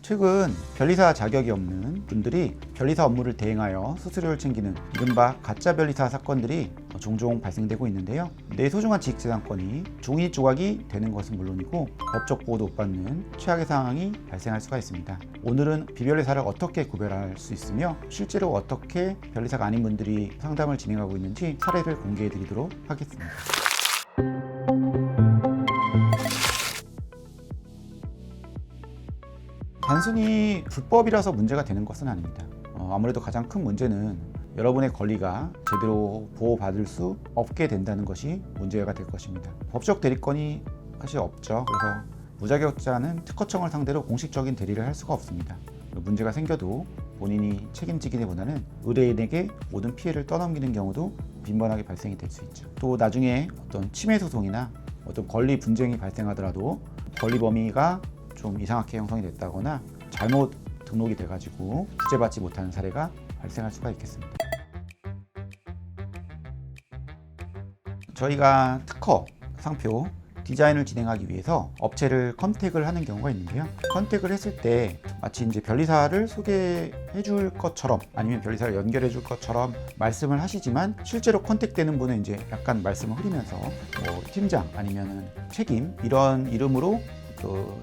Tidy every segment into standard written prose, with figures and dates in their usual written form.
최근 변리사 자격이 없는 분들이 변리사 업무를 대행하여 수수료를 챙기는 이른바 가짜 변리사 사건들이 종종 발생되고 있는데요. 내 소중한 지식재산권이 종이 조각이 되는 것은 물론이고 법적 보호도 못 받는 최악의 상황이 발생할 수가 있습니다. 오늘은 비변리사를 어떻게 구별할 수 있으며 실제로 어떻게 변리사가 아닌 분들이 상담을 진행하고 있는지 사례를 공개해 드리도록 하겠습니다. 단순히 불법이라서 문제가 되는 것은 아닙니다. 아무래도 가장 큰 문제는 여러분의 권리가 제대로 보호받을 수 없게 된다는 것이 문제가 될 것입니다. 법적 대리권이 사실 없죠. 그래서 무자격자는 특허청을 상대로 공식적인 대리를 할 수가 없습니다. 문제가 생겨도 본인이 책임지기보다는 의뢰인에게 모든 피해를 떠넘기는 경우도 빈번하게 발생이 될 수 있죠. 또 나중에 어떤 침해 소송이나 어떤 권리 분쟁이 발생하더라도 권리 범위가 좀 이상하게 형성이 됐다거나 잘못 등록이 돼가지고 구제받지 못하는 사례가 발생할 수가 있겠습니다. 저희가 특허, 상표, 디자인을 진행하기 위해서 업체를 컨택을 하는 경우가 있는데요. 컨택을 했을 때 마치 이제 변리사를 소개해 줄 것처럼 아니면 변리사를 연결해 줄 것처럼 말씀을 하시지만 실제로 컨택되는 분은 이제 약간 말씀을 흐리면서 팀장 아니면 책임 이런 이름으로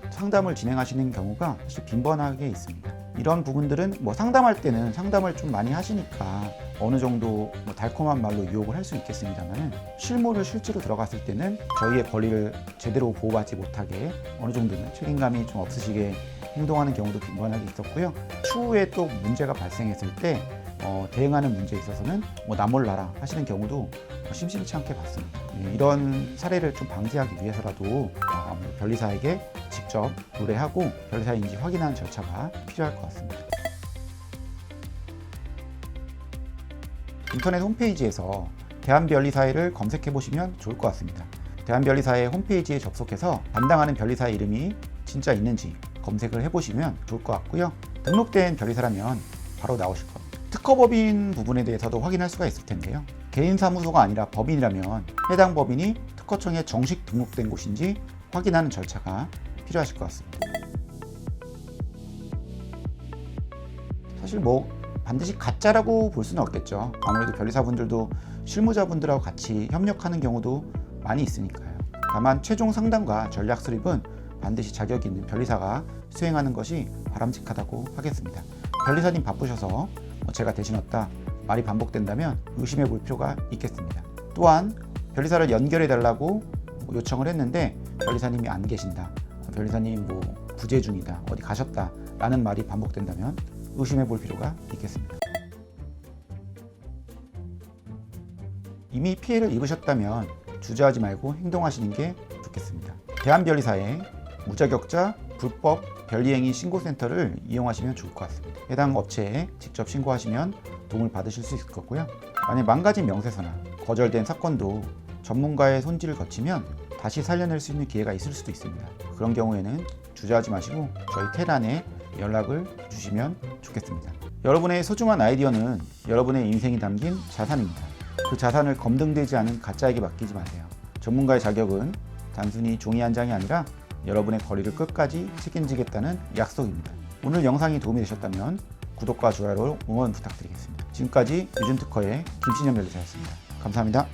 상담을 진행하시는 경우가 사실 빈번하게 있습니다. 이런 부분들은 상담할 때는 상담을 좀 많이 하시니까 어느 정도 달콤한 말로 유혹을 할 수 있겠습니다만 실무를 실제로 들어갔을 때는 저희의 권리를 제대로 보호받지 못하게 어느 정도는 책임감이 좀 없으시게 행동하는 경우도 빈번하게 있었고요. 추후에 또 문제가 발생했을 때 대응하는 문제에 있어서는 나 몰라라 하시는 경우도 심심치 않게 봤습니다. 이런 사례를 좀 방지하기 위해서라도 변리사에게 직접 의뢰하고 변리사인지 확인하는 절차가 필요할 것 같습니다. 인터넷 홈페이지에서 대한변리사회를 검색해 보시면 좋을 것 같습니다. 대한변리사회 홈페이지에 접속해서 담당하는 변리사의 이름이 진짜 있는지 검색을 해보시면 좋을 것 같고요. 등록된 변리사라면 바로 나오실 겁니다. 특허법인 부분에 대해서도 확인할 수가 있을 텐데요. 개인사무소가 아니라 법인이라면 해당 법인이 특허청에 정식 등록된 곳인지 확인하는 절차가 필요하실 것 같습니다. 사실 반드시 가짜라고 볼 수는 없겠죠. 아무래도 변리사분들도 실무자분들하고 같이 협력하는 경우도 많이 있으니까요. 다만 최종 상담과 전략 수립은 반드시 자격 있는 변리사가 수행하는 것이 바람직하다고 하겠습니다. 변리사님 바쁘셔서 제가 대신 왔다 말이 반복된다면 의심해 볼 필요가 있겠습니다. 또한 변리사를 연결해 달라고 요청을 했는데 변리사님이 안 계신다, 변리사님 부재 중이다, 어디 가셨다 라는 말이 반복된다면 의심해 볼 필요가 있겠습니다. 이미 피해를 입으셨다면 주저하지 말고 행동하시는 게 좋겠습니다. 대한변리사의 무자격자 불법 변리행위 신고센터를 이용하시면 좋을 것 같습니다. 해당 업체에 직접 신고하시면 도움을 받으실 수 있을 거고요. 만약 망가진 명세서나 거절된 사건도 전문가의 손질을 거치면 다시 살려낼 수 있는 기회가 있을 수도 있습니다. 그런 경우에는 주저하지 마시고 저희 테란에 연락을 주시면 좋겠습니다. 여러분의 소중한 아이디어는 여러분의 인생이 담긴 자산입니다. 그 자산을 검증되지 않은 가짜에게 맡기지 마세요. 전문가의 자격은 단순히 종이 한 장이 아니라 여러분의 권리를 끝까지 책임지겠다는 약속입니다. 오늘 영상이 도움이 되셨다면 구독과 좋아요로 응원 부탁드리겠습니다. 지금까지 유준특허의 김신영 변리사였습니다. 감사합니다.